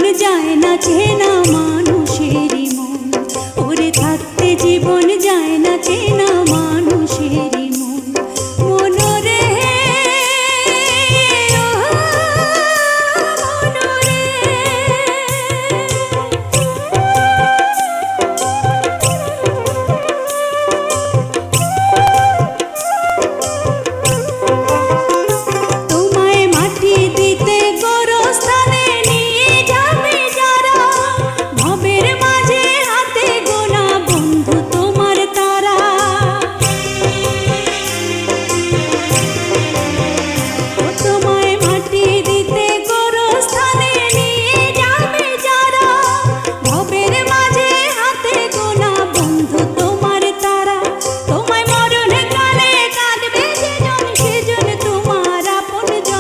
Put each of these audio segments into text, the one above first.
জীবন যায় না চেনা মানুষেরই মন, ওরে থাকতে জীবন যায় না চেনা মানুষেরই মন। মনরে তোমায় মাটি দিতে গোরস্থানে নিয়ে যাবে যারা, ভবের মাঝে হাতে গোনা বন্ধু তোমার তারা। তোমায় মাটি দিতে গোরস্থানে নিয়ে যাবে যারা, ভবের মাঝে হাতে গোনা বন্ধু তোমার তারা। তোমায় মরণ কালে কাঁদবে যেজন, সেজন তোমার আপনজন।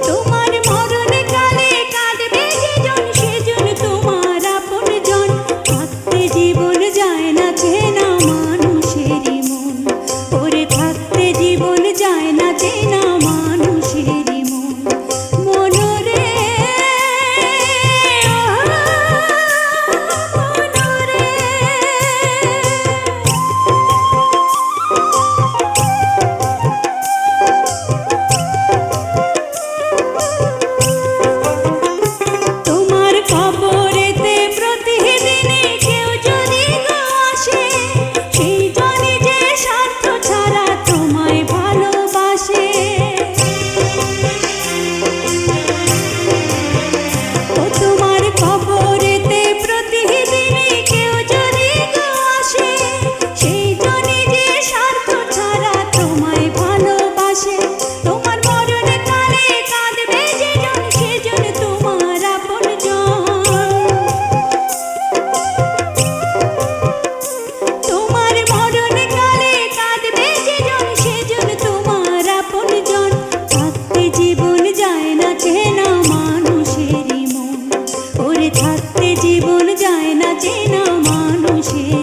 তোমার মরণ কালে কাঁদবে যেজন, সেজন তোমার আপনজন। থাকতে জীবন যায় না চেনা মানুষেরই মন, ওরে থাকতে জীবন যায় না চেনা মানুষেরই মন। মনরে মনরে তোমার কবরেতে প্রতিদিনে কেউ যদি গো আসে, সেই জনে যে স্বার্থ ছাড়া তোমায় ভালোবাসে। ও তোমার কবরেতে প্রতিদিনে কেউ যদি গো আসে, সেই জনে যে স্বার্থ ছাড়া তোমায় ভালোবাসে। তোমার মরণ কালে কাঁদবে যেজন, সেজন তোমার আপনজন। তোমার মরণ কালে কাঁদবে যেজন, সেজন তোমার আপনজন। থাকতে জীবন যায় না চেনা মানুষেরই মন, ওরে থাকতে জীবন যায় না চেনা মানুষের